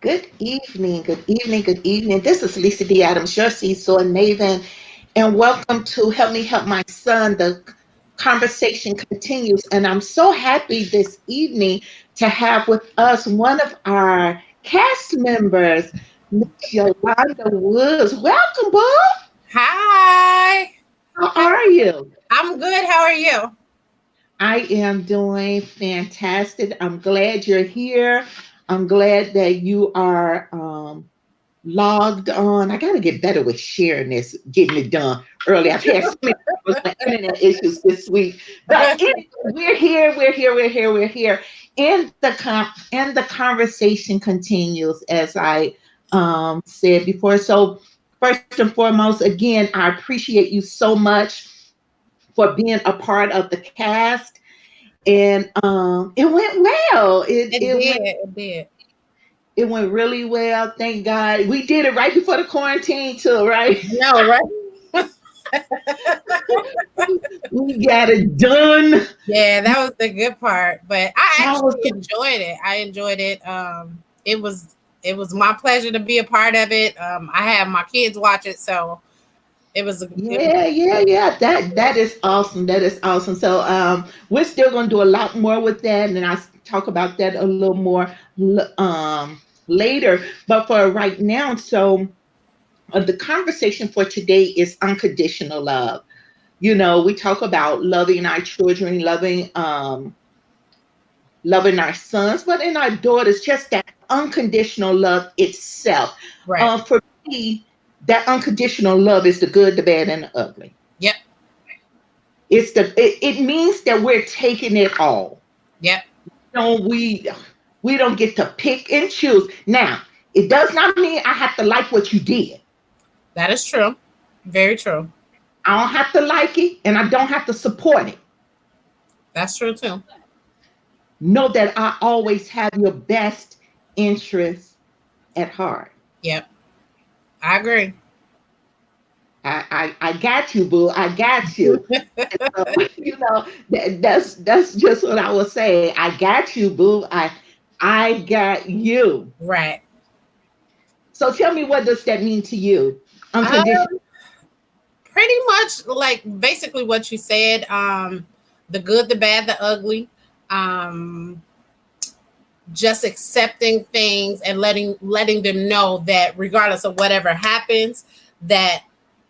Good evening, good evening, good evening. This is Lisa D. Adams, your seesaw maven, and welcome to Help Me Help My Son. The conversation continues, and I'm so happy this evening to have with us one of our cast members, Miss Yolanda Woods. Welcome, Boo. Hi. How How, are you? I'm good. How are you? I am doing fantastic. I'm glad you're here. I'm glad that you are logged on. I got to get better with sharing this, getting it done early. I've had so many problems with internet issues this week, but anyway, we're here. We're here. We're here. We're here. And the conversation continues as I said before. So first and foremost, again, I appreciate you so much for being a part of the cast, and it went well. It It it did. went It did. it went really well. Thank God. We did it right before the quarantine too, right? No, right? We got it done. Yeah, that was the good part. But I That was actually enjoyed it. I enjoyed it. It was my pleasure to be a part of it. I had my kids watch it, so it was yeah. That is awesome. That is awesome. So we're still gonna do a lot more with that, and I'll talk about that a little more later. But for right now, so the conversation for today is unconditional love. We talk about loving our children, loving our sons, but in our daughters, just that unconditional love itself. right. For me, that unconditional love is the good, the bad, and the ugly. Yep. It means that we're taking it all. Yep. No, we don't get to pick and choose. Now, it does not mean I have to like what you did. That is true. Very true. I don't have to like it, and I don't have to support it. That's true too. Know that I always have your best interest at heart. Yep. I agree. I got you, boo. I got you. So, that's just what I was saying. I got you, boo. I got you. Right. So tell me, what does that mean to you? Uh, Unconditional. Pretty much like basically what you said. The good, the bad, the ugly. Um, just accepting things and letting them know that regardless of whatever happens, that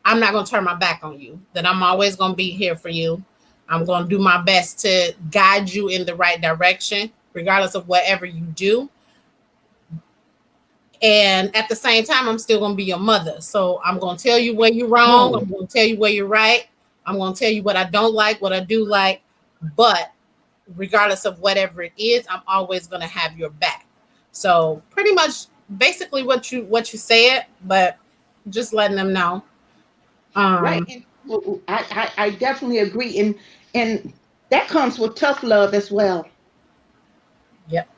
I'm not going to turn my back on you, that I'm always going to be here for you. I'm going to do my best to guide you in the right direction regardless of whatever you do. And at the same time, I'm still going to be your mother, so I'm going to tell you where you're wrong, Oh, I'm going to tell you where you're right, I'm going to tell you what I don't like, what I do like. But regardless of whatever it is, I'm always going to have your back. So pretty much basically what you said, but just letting them know. right. Um, And I definitely agree. And that comes with tough love as well. yep.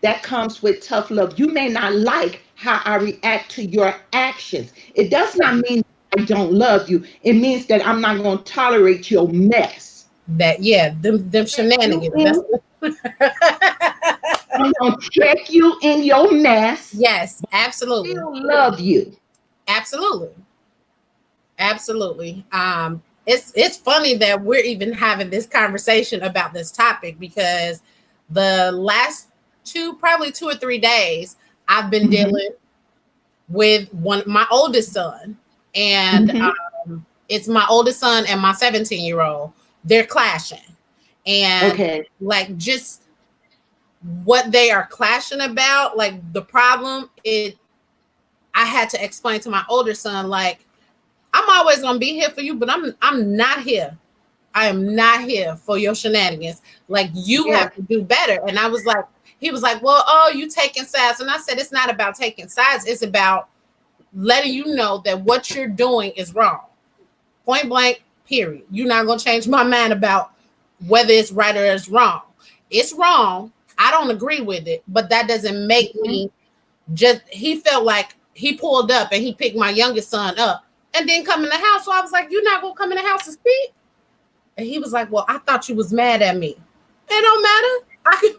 That comes with tough love. You may not like how I react to your actions. It does not mean I don't love you. It means that I'm not going to tolerate your mess. That yeah, them You shenanigans. That's in, I'm going to check you in your mess. yes, absolutely. Still love you. Absolutely. Absolutely. It's funny that we're even having this conversation about this topic because the last probably 2 or 3 days, I've been Hmm. dealing with one my oldest son, and Hmm. it's my oldest son and my 17-year-old. They're clashing, and Okay. like just what they are clashing about, like the problem. I had to explain to my older son, like, I'm always gonna be here for you, but I'm not here. I am not here for your shenanigans. Like, you Yeah. have to do better. And I was like, he was like, well, oh, you taking sides. And I said, it's not about taking sides. It's about letting you know that what you're doing is wrong. Point blank, period. You're not gonna change my mind about whether it's right or it's wrong. It's wrong. I don't agree with it, but that doesn't make Mhm. me just. He felt like he pulled up and he picked my youngest son up and didn't come in the house. So I was like, you're not gonna come in the house to speak? And he was like, well, I thought you was mad at me. It don't matter.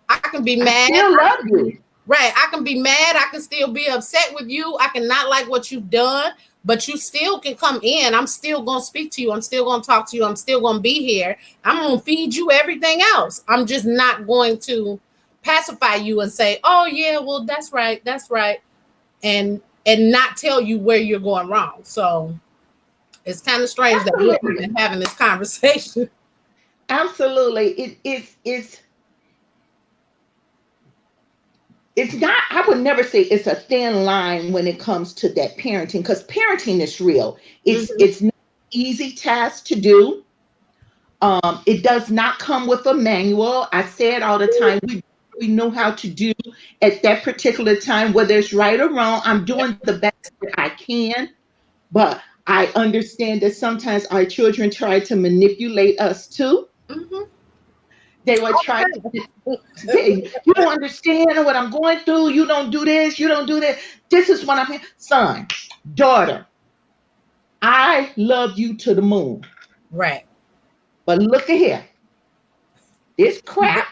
I can be I mad. still love you. Right. I can be mad. I can still be upset with you. I can not like what you've done, but you still can come in. I'm still going to speak to you. I'm still going to talk to you. I'm still going to be here. I'm going to feed you everything else. I'm just not going to pacify you and say, "Oh yeah, well that's right. That's right." And not tell you where you're going wrong. So, it's kind of strange that we're Absolutely. even having this conversation. Absolutely. It's not, I would never say it's a thin line when it comes to that parenting, because parenting is real. Mhm. It's not an easy task to do. It does not come with a manual. I say it all the time. We know how to do at that particular time, whether it's right or wrong. I'm Yep. doing the best that I can, but I understand that sometimes our children try to manipulate us too. Mhm. They will All try the to say, you don't understand what I'm going through. You don't do this. You don't do that. This is what I'm, son, daughter, I love you to the moon. Right. But look at here. This But- crap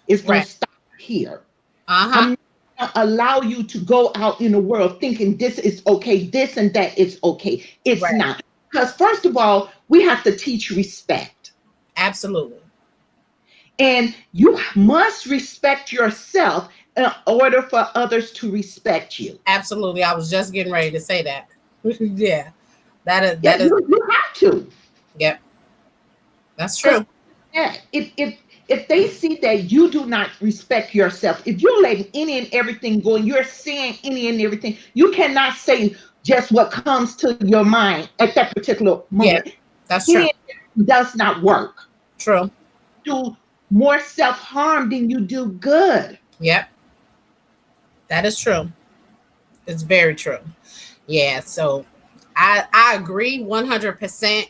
is going Right. to stop here. Uh-huh. I'm not going to allow you to go out in the world thinking this is okay, this and that is okay. It's Right. not. Because, first of all, we have to teach respect. Absolutely. And you must respect yourself in order for others to respect you. Absolutely. I was just getting ready to say that. Yeah. Yeah, That is you have to. yep. That's Because true. if they see that you do not respect yourself, if you're letting any and everything go and you're saying any and everything, you cannot say just what comes to your mind at that particular Yeah. moment. That's true. It does not work. True. You do more self harm than you do good. Yep. That is true. It's very true. Yeah. So I agree 100%.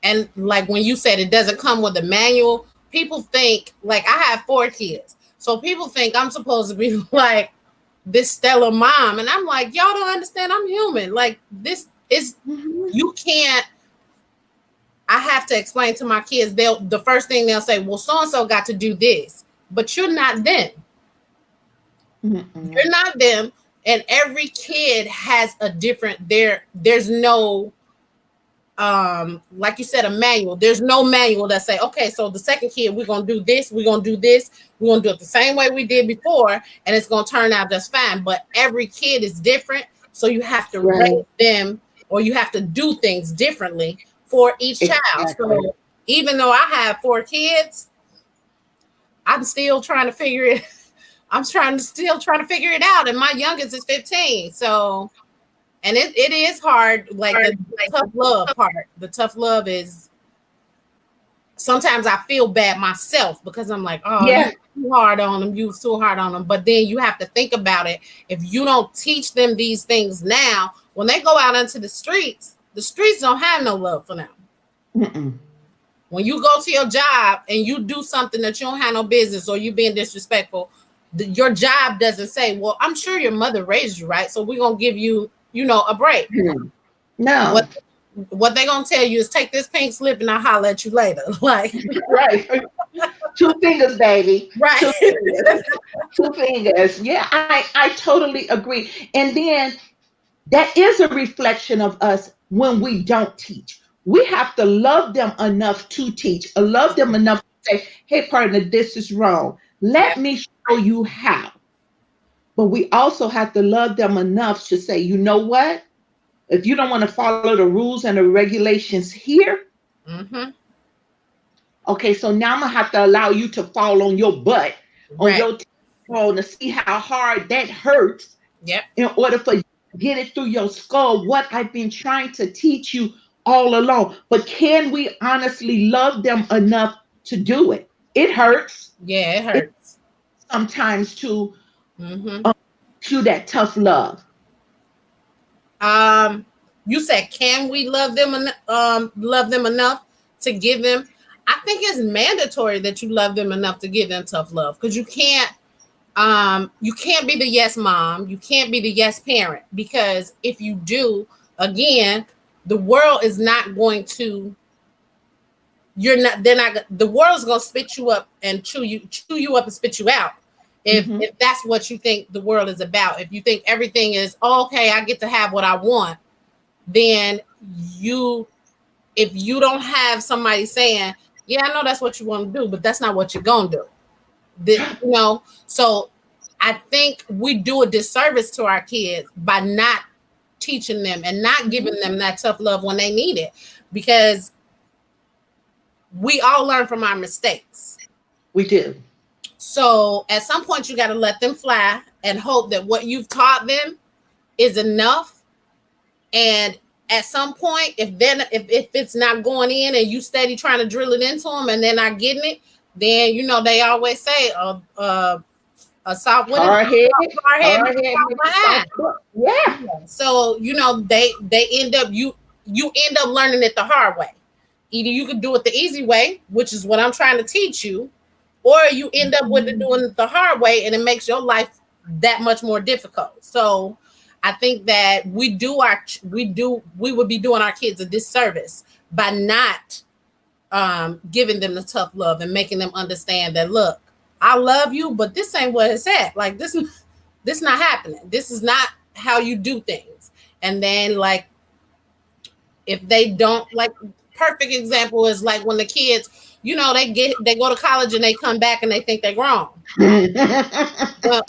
And like when you said it doesn't come with a manual, people think like I have 4 kids. So people think I'm supposed to be like this stellar mom. And I'm like, y'all don't understand. I'm human. Like this is Mhm. you can't I have to explain to my kids, they'll the first thing they'll say, well, so and so got to do this, but you're not them. Mm-mm. You're not them. And every kid has a different there's no like you said, a manual. There's no manual that say, okay, so the second kid, we're gonna do this, we're gonna do this, we're gonna do it the same way we did before, and it's gonna turn out just fine. But every kid is different, so you have to raise Right. them or you have to do things differently for each child. Exactly. So even though I have 4 kids, I'm still trying to figure it. I'm trying to still trying to figure it out, and my youngest is 15. So and it is hard, like the tough love part. The tough love is sometimes I feel bad myself because I'm like, oh, you Yeah. too hard on them, you too hard on them. But then you have to think about it. If you don't teach them these things now, when they go out into the streets don't have no love for them. Mm-mm. When you go to your job and you do something that you don't have no business or you being disrespectful, your job doesn't say, well, I'm sure your mother raised you right, so we're gonna give you, a break. What No. what they gonna tell you is take this pink slip and I'll holler at you later. Like, Right. Two fingers, baby. right. Two fingers. Two fingers. Yeah, I totally agree. And then that is a reflection of us when we don't teach. We have to love them enough to teach, or love them enough to say, hey, partner, this is wrong. Let Yep. me show you how. But we also have to love them enough to say, you know what? If you don't want to follow the rules and the regulations here, Mm-hmm. okay, so now I'm gonna have to allow you to fall on your butt, on Right. your tail, to see how hard that hurts Yep. in order for you to get it through your skull what I've been trying to teach you all along. But can we honestly love them enough to do it? It hurts. Yeah, it It hurts. sometimes to Mm-hmm. show that tough love. Um, you said, can we love them enough to give them? I think it's mandatory that you love them enough to give them tough love because you can't be the yes mom, you can't be the yes parent because if you do, again, the world is not going to you're not they're not the world's going to spit you up and chew you up and spit you out Mhm. If that's what you think the world is about. If you think everything is, oh, okay, I get to have what I want, then you, if you don't have somebody saying, yeah, I know that's what you want to do, but that's not what you're gonna do. So I think we do a disservice to our kids by not teaching them and not giving them that tough love when they need it, because we all learn from our mistakes. We do. So at some point, you got to let them fly and hope that what you've taught them is enough. And at some point, if it's not going in and you steady trying to drill it into them and they're not getting it, then they always say a soft, what is it? Hard head, Hard head hard makes a head soft makes a soft behind. foot. Yeah. So they end up, you end up learning it the hard way. Either you could do it the easy way, which is what I'm trying to teach you, or you end up with it doing it the hard way, and it makes your life that much more difficult. So I think that we would be doing our kids a disservice by not giving them the tough love and making them understand that, look, I love you, but this ain't what it's at. Like this not happening. This is not how you do things. And then, like, if they don't, like, perfect example is like when the kids, they go to college and they come back and they think they're grown. Well,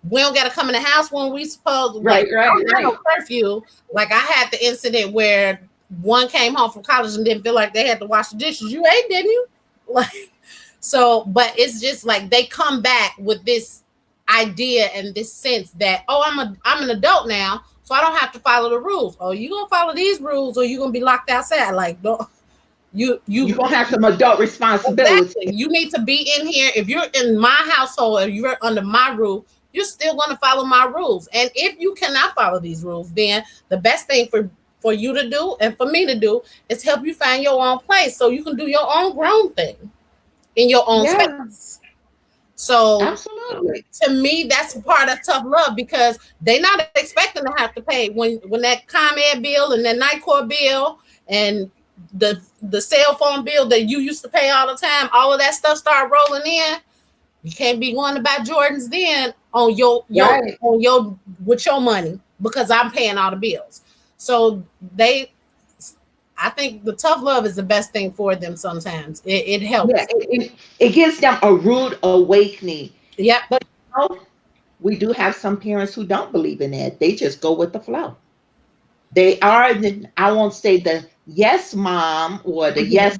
we don't got to come in the house when we supposed, like, Right, right, I don't have right. no curfew. Like, I had the incident where one came home from college and didn't feel like they had to wash the dishes. You ate, didn't you? Like, so, but it's just like they come back with this idea and this sense that, oh, I'm an adult now, so I don't have to follow the rules. Oh, you gonna follow these rules or you gonna be locked outside. Like, don't You gonna have some adult responsibility. exactly. You need to be in here. If you're in my household or you're under my roof, you're still going to follow my rules. And if you cannot follow these rules, then the best thing for you to do and for me to do is help you find your own place so you can do your own grown thing in your own Yeah, space. So absolutely. to me, that's part of tough love, because they're not expecting to have to pay when that ComEd bill and that NICOR bill and the cell phone bill that you used to pay all the time, all of that stuff start rolling in. You can't be going to buy Jordans then on your Right. on your with your money, because I'm paying all the bills. So I think the tough love is the best thing for them. Sometimes it Yeah, helps. it gives them a rude awakening. Yep. But we do have some parents who don't believe in that. They just go with the flow. They are, I won't say the yes mom or the yes,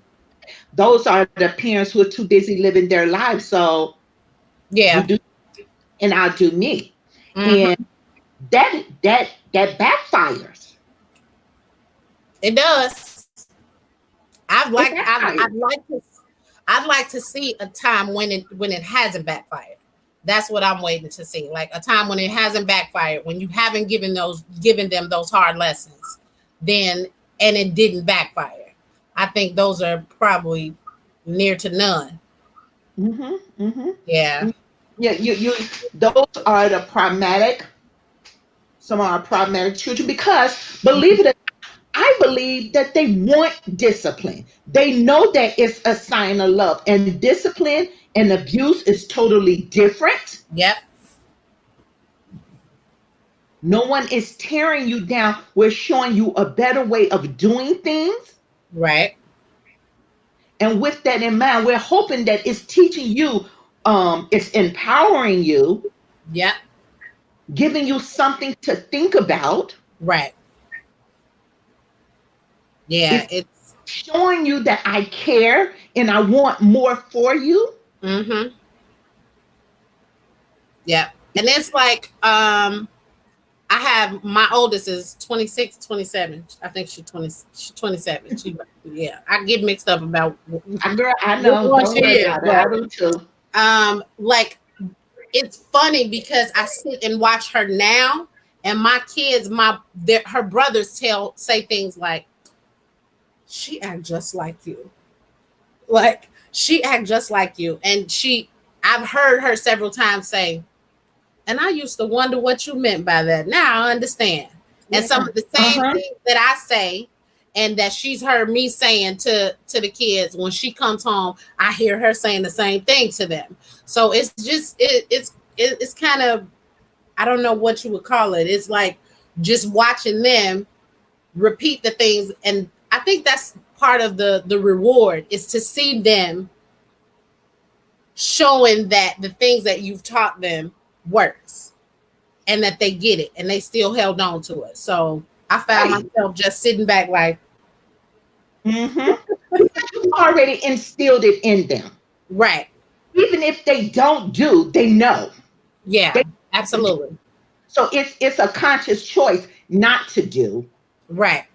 those are the parents who are too busy living their lives. So you Yeah. do, and I'll do me. Hmm. And that backfires. It does. It backfires. I'd like to see a time when it hasn't backfired. That's what I'm waiting to see. Like a time when it hasn't backfired, when you haven't given them those hard lessons, then and it didn't backfire. I think those are probably near to none. Hmm. Hmm. Yeah. Yeah, those are the problematic, some are problematic children because believe it or not, I believe that they want discipline. They know that it's a sign of love, and discipline and abuse is totally different. Yep. No one is tearing you down. We're showing you a better way of doing things. Right. And with that in mind, we're hoping that it's teaching you, it's empowering you, Yep. giving you something to think about. Right. Yeah. It's It's showing you that I care and I want more for you. mm-hmm. Yeah. And it's like I have my oldest is 26, 27. I think she's 27. Yeah, I get mixed up about Girl, I which know. one Don't she worry is. about it. I But do too. like, it's funny because I sit and watch her now, and my kids, her brothers say things like, she act just like you. Like, she act just like you. And I've heard her several times say, and I used to wonder what you meant by that. Now I understand. And some Yeah. of the Uh same huh. things that I say and that she's heard me saying to the kids when she comes home, I hear her saying the same thing to them. So it's just it's kind of, I don't know what you would call it. It's like just watching them repeat the things, and I think that's part of the reward is to see them showing that the things that you've taught them works and that they get it and they still held on to it. So I found Right. myself just sitting back like, Mm-hmm. Because you already instilled it in them. right, Even if they don't do, they know. yeah, They have to do. absolutely, So it's a conscious choice not to do, right,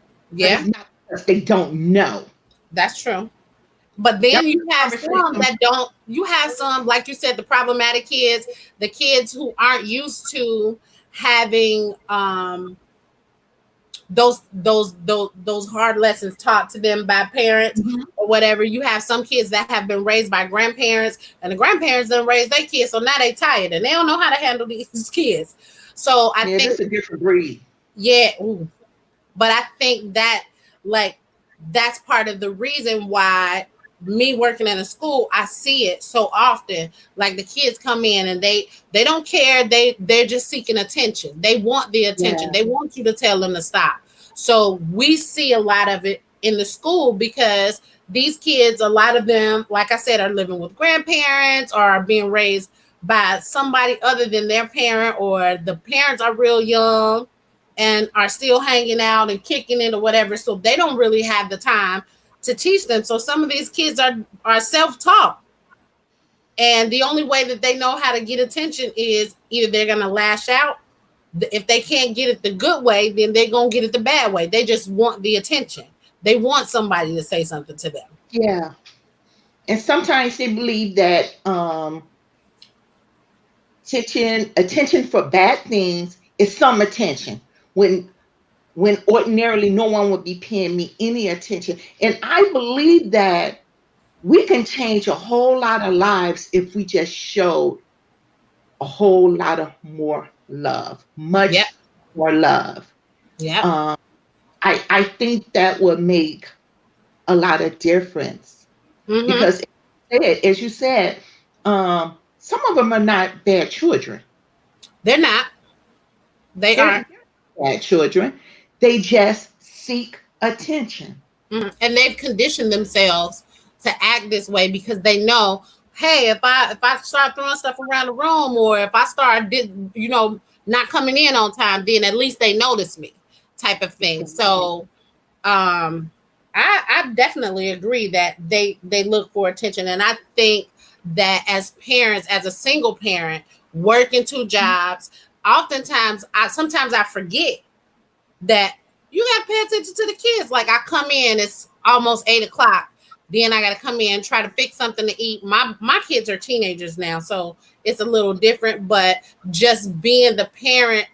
but yeah, it's not because they don't know. that's true. But That then was you a have some conversation. that don't. You have some, like you said, the problematic kids, the kids who aren't used to having those hard lessons taught to them by parents Mhm. or whatever. You have some kids that have been raised by grandparents, and the grandparents done raise their kids, so now they tired and they don't know how to handle these kids. So I Yeah, think, this is a different breed. yeah, ooh, but I think that, like, that's part of the reason why me working in a school, I see it so often. Like the kids come in and they don't care. They're just seeking attention. They want the attention. Yeah. They want you to tell them to stop. So we see a lot of it in the school because these kids, a lot of them, like I said, are living with grandparents or are being raised by somebody other than their parent, or the parents are real young and are still hanging out and kicking it or whatever. So they don't really have the time to teach them. So some of these kids are self-taught. And the only way that they know how to get attention is either they're gonna lash out. If they can't get it the good way, then they're gonna get it the bad way. They just want the attention. They want somebody to say something to them. Yeah. And sometimes they believe that attention for bad things is some attention when ordinarily no one would be paying me any attention. And I believe that we can change a whole lot of lives if we just showed a whole lot of more love, Yep. much more love. Yep. Um, I think that would make a lot of difference Mm-hmm. because, as you said, some of them are not bad children. They're not. They They're aren't. bad children. They just seek attention. Mhm. And they've conditioned themselves to act this way because they know, hey, if I start throwing stuff around the room, or if I start not coming in on time, then at least they notice me, type of thing. So um I definitely agree that they look for attention. And I think that as parents, as a single parent working two jobs, oftentimes I forget that you got to pay attention to the kids. Like I come in, it's almost 8 o'clock. Then I got to come in, try to fix something to eat. My kids are teenagers now, so it's a little different. But just being the parent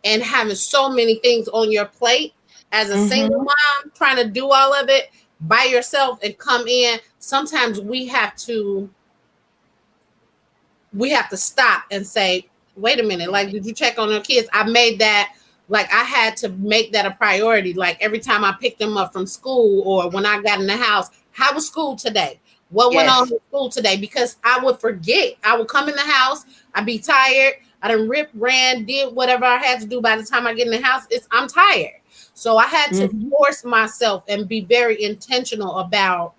and having so many things on your plate as a single Mm-hmm. mom, trying to do all of it by yourself and come in, sometimes we have to stop and say, wait a minute, like, did you check on your kids? I made that, like, I had to make that a priority. Like, every time I picked them up from school or when I got in the house, how was school today? What went on Yes. in school today? Because I would forget. I would come in the house, I'd be tired. I done ran, did whatever I had to do. By the time I get in the house, I'm tired. So I had to Mm-hmm. force myself and be very intentional about,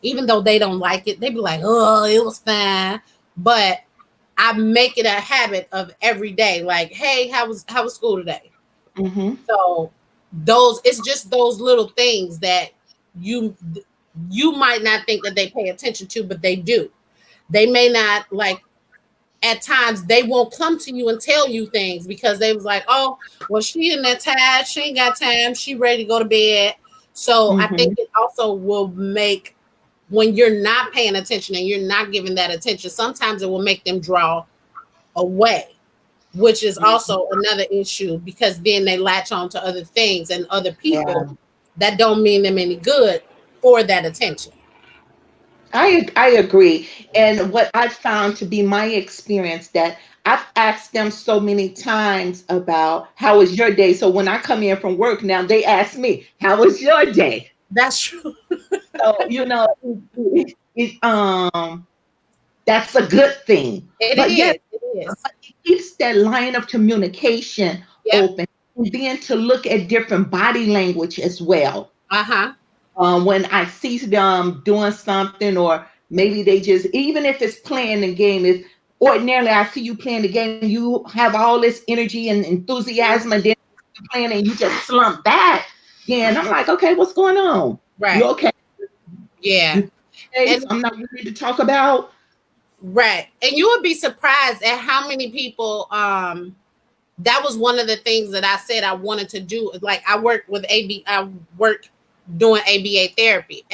even though they don't like it, they be like, oh, it was fine. But I make it a habit of every day, like, hey, how was school today? Mm-hmm. So those, it's just those little things that you you might not think that they pay attention to, but they do. They may not, like, at times they won't come to you and tell you things because they was like, oh, well, she in that tired, she ain't got time, she ready to go to bed. So I think Mm-hmm. it also will make, when you're not paying attention and you're not giving that attention, sometimes it will make them draw away, which is also another issue because then they latch on to other things and other people Yeah. that don't mean them any good for that attention. I agree. And what I found to be my experience that I've asked them so many times about how was your day. So when I come in from work now, they ask me, how was your day? That's true. So that's a good thing. It But yes, is. It Yes. It keeps that line of communication Yep. open. And then to look at different body language as well. Uh-huh. When I see them doing something, or maybe they just, even if it's playing the game, if ordinarily I see you playing the game, you have all this energy and Mhm. enthusiasm, and then you're playing and you just slump back, then I'm like, okay, what's going on? You Right. okay? Yeah. You okay? And So I'm not ready to talk about. right. And you would be surprised at how many people that was one of the things that I said I wanted to do. Like I work with I work doing ABA therapy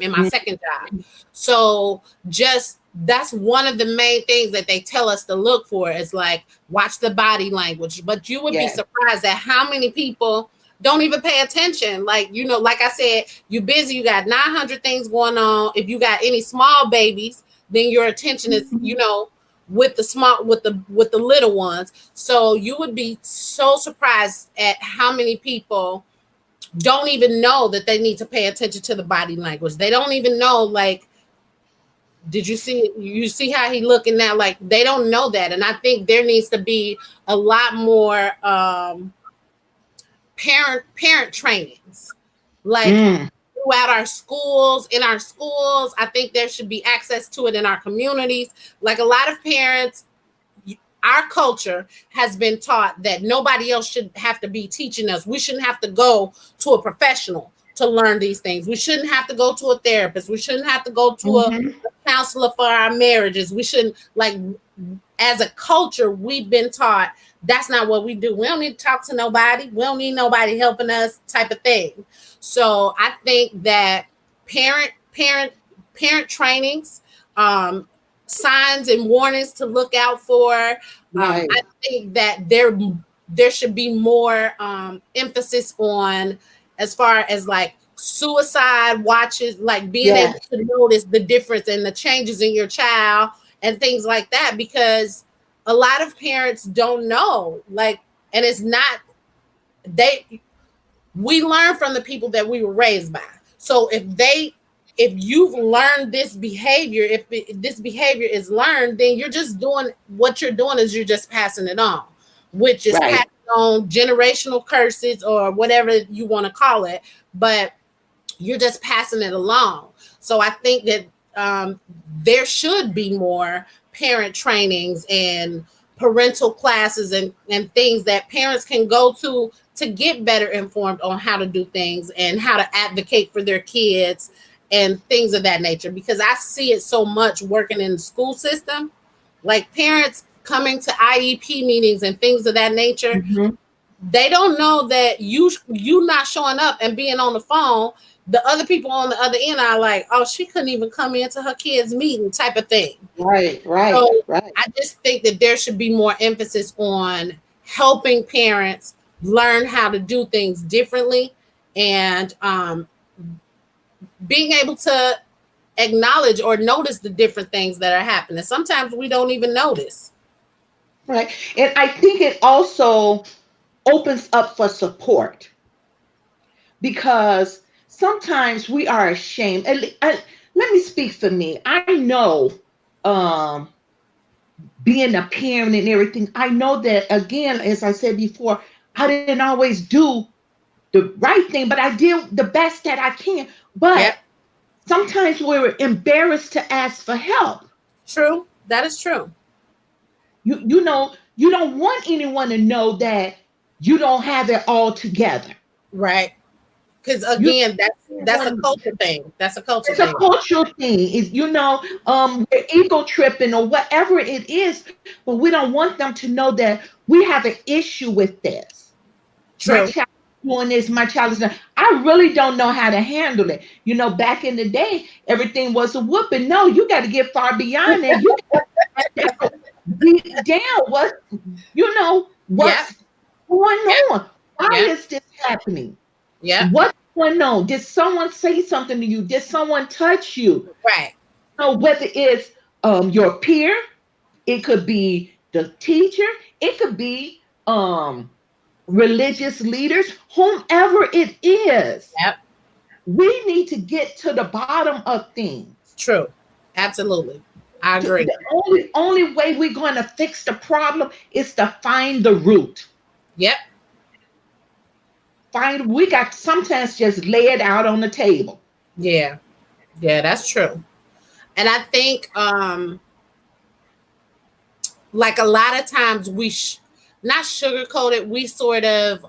in my second job. So just that's one of the main things that they tell us to look for is like watch the body language. But you would be Yes. surprised at how many people don't even pay attention. Like, you know, like I said, you're busy, you got 900 things going on. If you got any small babies, then your attention is, Mhm. you know, with the small with the little ones. So you would be so surprised at how many people don't even know that they need to pay attention to the body language. They don't even know, like, did you see, you see how he looking now? Like, they don't know that. And I think there needs to be a lot more parent trainings, like Mm, throughout our schools. In our schools, I think there should be access to it in our communities. Like a lot of parents, our culture has been taught that nobody else should have to be teaching us. We shouldn't have to go to a professional to learn these things. We shouldn't have to go to a therapist. We shouldn't have to go to mhm. a counselor for our marriages. We shouldn't, like, as a culture, we've been taught that's not what we do. We don't need to talk to nobody. We don't need nobody helping us, type of thing. So I think that parent, parent, parent trainings, um, signs and warnings to look out for. I Right. think that there should be more emphasis on, as far as like suicide watches, like being able Yes. to notice the difference and the changes in your child and things like that, because a lot of parents don't know, like, and it's not, they, we learn from the people that we were raised by. So if you've learned this behavior, if this behavior is learned, then you're just doing, what you're doing is you're just passing it on, which is Right. passing on generational curses or whatever you want to call it, but you're just passing it along. So I think that um, there should be more parent trainings and parental classes and things that parents can go to get better informed on how to do things and how to advocate for their kids and things of that nature. Because I see it so much working in the school system, like parents coming to IEP meetings and things of that nature. Mhm. They don't know that you not showing up and being on the phone, the other people on the other end are like, oh, she couldn't even come into her kids meeting, type of thing. Right. Right. So Right. I just think that there should be more emphasis on helping parents learn how to do things differently, and being able to acknowledge or notice the different things that are happening. Sometimes we don't even notice. Right. And I think it also opens up for support, because sometimes we are ashamed. Let me speak for me. I know, um, being a parent and everything, I know that, again, as I said before, I didn't always do the right thing, but I did the best that I can. But Yep. sometimes we're embarrassed to ask for help. True. That is true. You don't want anyone to know that you don't have it all together. Right. Because You again, that's a want culture thing. That's a culture It's a thing. cultural thing. Is, we're ego tripping or whatever it is, but we don't want them to know that we have an issue with this. My True. child is doing this, my child is not. I really don't know how to handle it. Back in the day, everything was a whooping. No, you got to get far beyond that. You got to deep down Yep. what's going Yep. on. Why Yep. is this happening? Yep. What's going on? Did someone say something to you? Did someone touch you? Right. Whether it's your peer, it could be the teacher, it could be religious leaders, whomever it is. Yep. We need to get to the bottom of things. True. Absolutely. I agree. The only way we're going to fix the problem is to find the root. Yep. Find we got sometimes just lay it out on the table. Yeah. Yeah, that's true. And I think like a lot of times not sugarcoat it, we sort of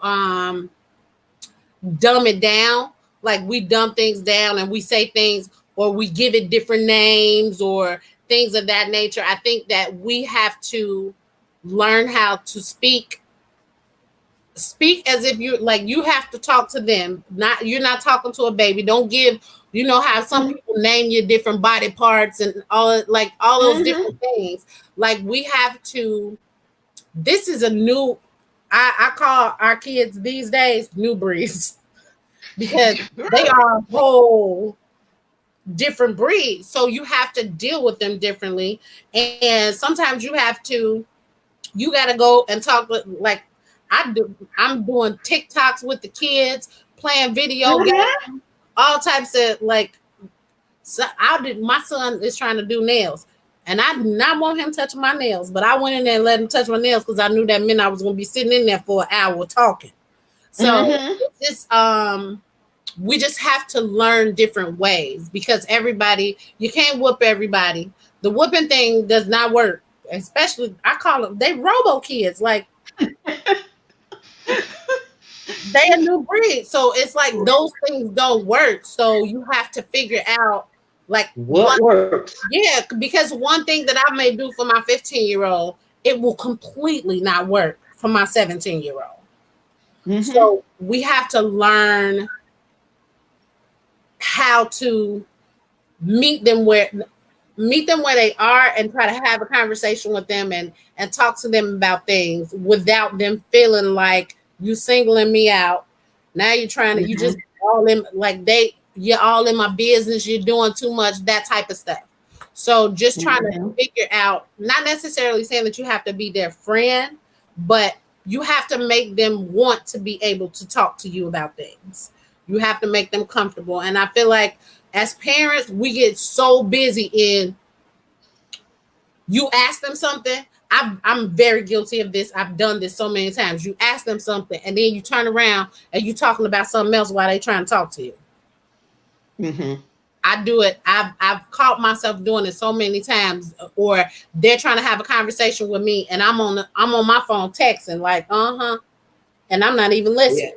dumb it down. Like we dumb things down and we say things or we give it different names or things of that nature. I think that we have to learn how to speak as if you like you have to talk to them. Not you're not talking to a baby. Don't give you know how some Mhm. people name your different body parts and all those Mhm. different things. Like we have to this is a new I call our kids these days new breeds because they are a whole different breed. So you have to deal with them differently. And sometimes you got to go and talk with like I'm doing TikToks with the kids, playing video Mhm. games, all types of like so my son is trying to do nails. And I did not want him touching my nails, but I went in there and let him touch my nails because I knew that meant I was going to be sitting in there for an hour talking. So Mhm. it's just we just have to learn different ways because everybody you can't whoop everybody. The whooping thing does not work. Especially I call them they robo kids. Like they a new breed. So it's like those things don't work. So you have to figure out like What one works? yeah, because one thing that I may do for my 15-year-old, it will completely not work for my 17-year-old. Mhm. So we have to learn how to meet them where they are and try to have a conversation with them and talk to them about things without them feeling like you singling me out. Now you're trying to you just Mhm. all in like you're all in my business, you're doing too much, that type of stuff. So just trying to Mhm. figure out, not necessarily saying that you have to be their friend, but you have to make them want to be able to talk to you about things. You have to make them comfortable. And I feel like as parents, we get so busy in you ask them something. I'm very guilty of this. I've done this so many times. You ask them something and then you turn around and you talking about something else while they trying to talk to you. Mhm. I do it. I've caught myself doing it so many times. Or they're trying to have a conversation with me and I'm on my phone texting like and I'm not even Yeah. listening.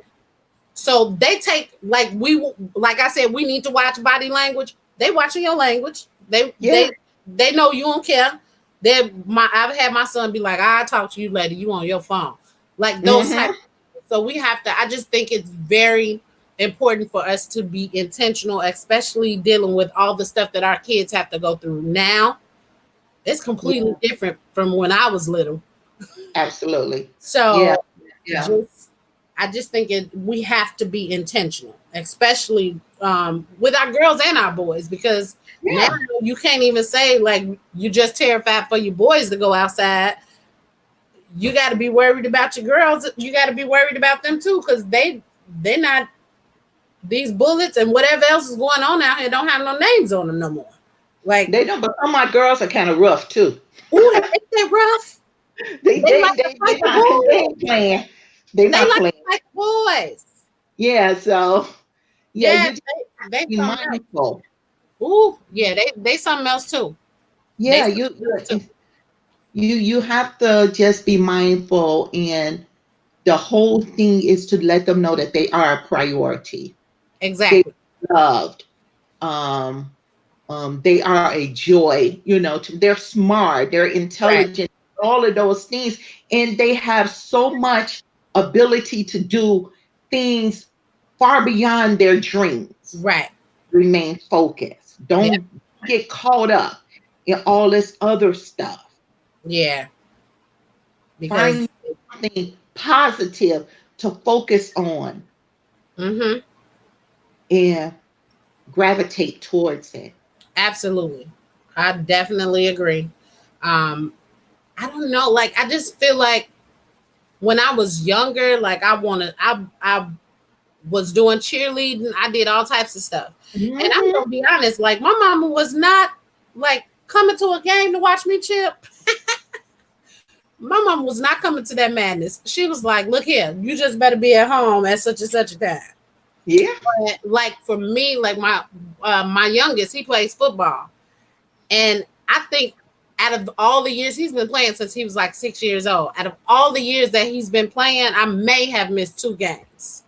So they take like I said, we need to watch body language. They watching your language. Yeah. They know you don't care. I've had my son be like, I'll talk to you later. You on your phone. Like those type. Mhm. So we have to, I just think it's very important for us to be intentional, especially dealing with all the stuff that our kids have to go through now. It's completely Yeah. different from when I was little. Absolutely. Yeah. So Yeah. just I just think we have to be intentional, especially with our girls and our boys, because now Yeah. you can't even say like you just terrified for your boys to go outside. You got to be worried about your girls. You got to be worried about them too, because they're not these bullets and whatever else is going on out here don't have no names on them no more. Like, They don't, but some of my girls are kind of rough too. ooh, they rough. They They they like to they fight they the not they boys. ain't playing. They They not like to playing. fight the boys. Yeah. So yeah, Yeah, you just they be something else. mindful. Ooh, yeah, they something else too. They Yeah, something else too. you have to just be mindful, and the whole thing is to let them know that they are a priority. They Exactly. are loved. Um, they are a joy. They're smart. They're Right. intelligent. All of those things, and they have so much ability to do things far beyond their dreams. Right. Remain focused. Yep. Don't get caught up in all this other stuff. Yeah. Because Find something positive to focus on mm-hmm, and gravitate towards it. absolutely. I definitely agree. Um, I don't know, like I just feel like when I was younger, like I was doing cheerleading, I did all types of stuff. And I'm Mhm. gonna be honest, like my mama was not like coming to a game to watch me chip. My mom was not coming to that madness. She was like, "Look here, you just better be at home at such and such a time." Yeah. But like for me, like my youngest, he plays football, and I think out of all the years he's been playing since he was like 6 years old, out of all the years that he's been playing, I may have missed 2 games.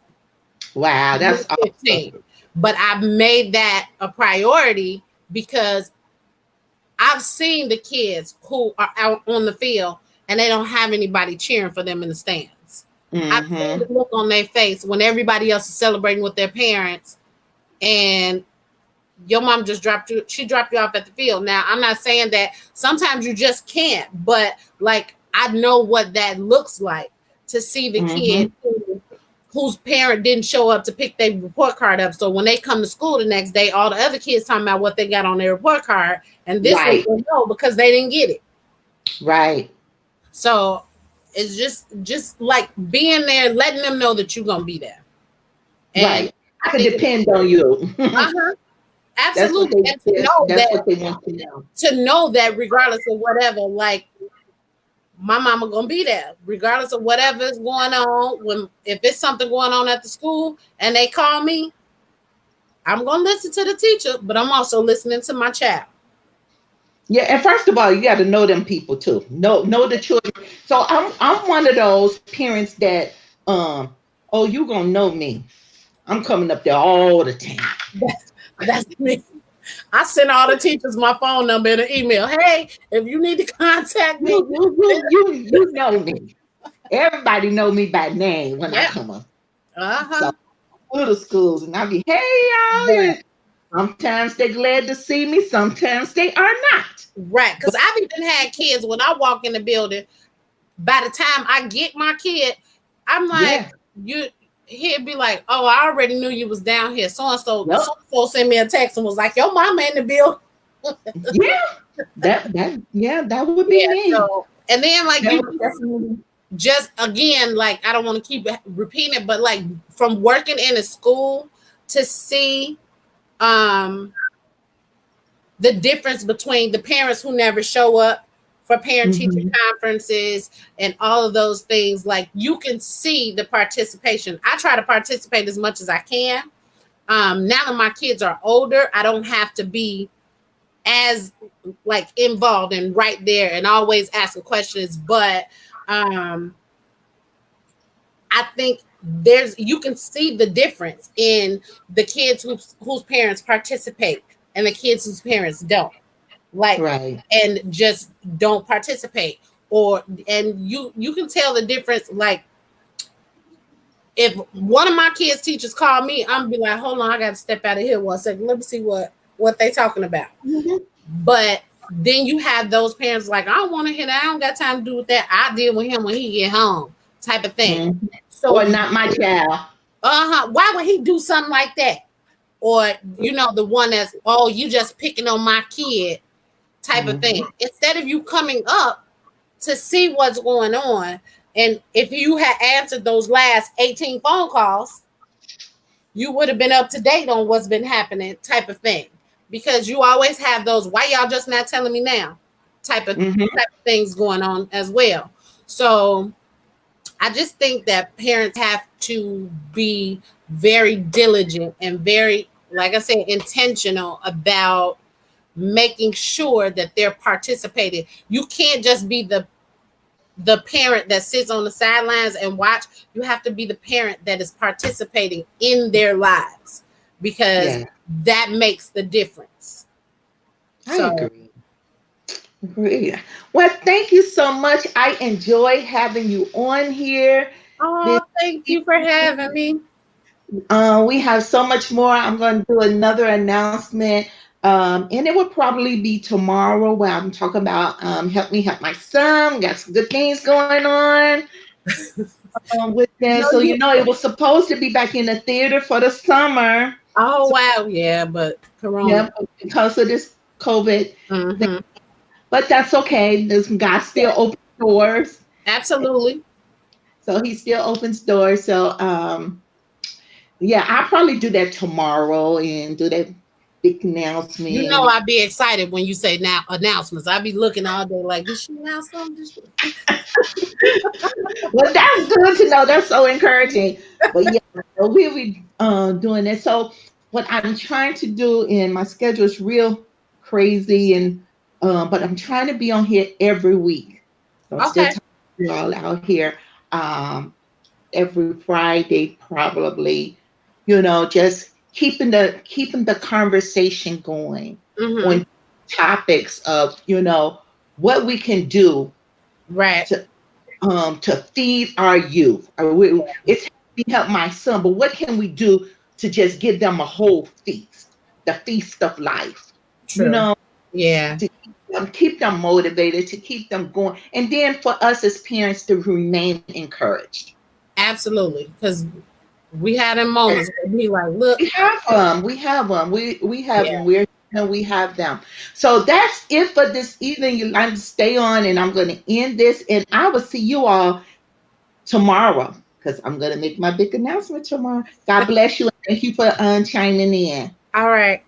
Wow, that's 15. awesome. But I made that a priority because I've seen the kids who are out on the field and they don't have anybody cheering for them in the stands. I've seen the Mm-hmm. look on their face when everybody else is celebrating with their parents and your mom just dropped you, she dropped you off at the field. Now, I'm not saying that sometimes you just can't, but like I know what that looks like to see the kid Mm-hmm. whose parent didn't show up to pick their report card up. So when they come to school the next day, all the other kids talking about what they got on their report card, and this one Right. will know because they didn't get it. Right. So it's just like being there, letting them know that you're gonna be there. And Right. I I can think it's depend on you. uh-huh, That's what absolutely. they And that's what they want to know. to know that regardless of whatever, like my mama gonna be there, regardless of whatever's going on. When if it's something going on at the school and they call me, I'm gonna listen to the teacher, but I'm also listening to my child. Yeah, and first of all, you got to know them people too. Know the children. So I'm one of those parents that oh, you gonna know me. I'm coming up there all the time. That's me. I send all the teachers my phone number and an email. Hey, if you need to contact me, You know me. Everybody know me by name when I yeah, come up. So uh-huh. to the schools and I'll be, hey y'all. Right. And sometimes they're glad to see me, sometimes they are not. Right. Because But I've even had kids when I walk in the building, by the time I get my kid, I'm like, yeah, you he'd be like, oh, I already knew you was down here. yep, So and so sent me a text and was like, your mama in the building. yeah. That would be Yeah. me. So and then like That you would definitely just again, like I don't want to keep repeating it, but like from working in a school to see um the difference between the parents who never show up for parent teacher mhm. conferences and all of those things, like you can see the participation. I try to participate as much as I can. Now that my kids are older, I don't have to be as like involved and right there and always asking questions, but um I think there's you can see the difference in the kids whose parents participate and the kids whose parents don't. Like Right. and just don't participate. Or and you can tell the difference. Like if one of my kids' teachers call me, I'm gonna be like, hold on, I gotta step out of here 1 second. Let me see what they talking about. Mhm. But then you have those parents like, I don't want to hear that. I don't got time to do with that. I deal with him when he get home, type of thing. Mhm. So Or not my child. why would he do something like that? Or the one that's, oh, you just picking on my kid, type of thing. Mhm. Instead of you coming up to see what's going on, and if you had answered those last 18 phone calls, you would have been up to date on what's been happening, type of thing. Because you always have those, why y'all just not telling me now, Mhm. type of things going on as well. So I just think that parents have to be very diligent and very, like I said, intentional about making sure that they're participating. You can't just be the parent that sits on the sidelines and watch. You have to be the parent that is participating in their lives because Yeah, that makes the difference. I So, agree. Agree. Well, thank you so much. I enjoy having you on here this oh, thank you for having evening. me. We have so much more. I'm going to do another announcement, and it will probably be tomorrow where I'm talking about help me help my son. Got some good things going on with You that. know So, you. it was supposed to be back in the theater for the summer. Oh So, wow, yeah, but Corona. yeah, but because of this COVID thing. Mm-hmm. But that's okay. This God still Yeah, opens doors. absolutely. So he still opens doors. So yeah, I'll probably do that tomorrow and do that big You know announcement. I be excited when you say now announcements. I be looking all day like, did she announce something? Well, that's good to know. That's so encouraging. But yeah, so we'll be doing it. So what I'm trying to do, and my schedule is real crazy, and but I'm trying to be on here every week. So I'm still Okay. talking to you all out here um, every Friday, probably. Just keeping the conversation going Mm-hmm. on topics of what we can do Right. to feed our youth. It's help my son, but what can we do to just give them a whole feast, the feast of life? You True. know, Yeah. to keep them motivated, to keep them going, and then for us as parents to remain encouraged. Absolutely. Because we had them moments where we like, look, We have them. We have them. We have them. yeah. We have them. So that's it for this evening. You like to stay on, and I'm going to end this, and I will see you all tomorrow because I'm going to make my big announcement tomorrow. God bless you and thank you for chiming in. All right.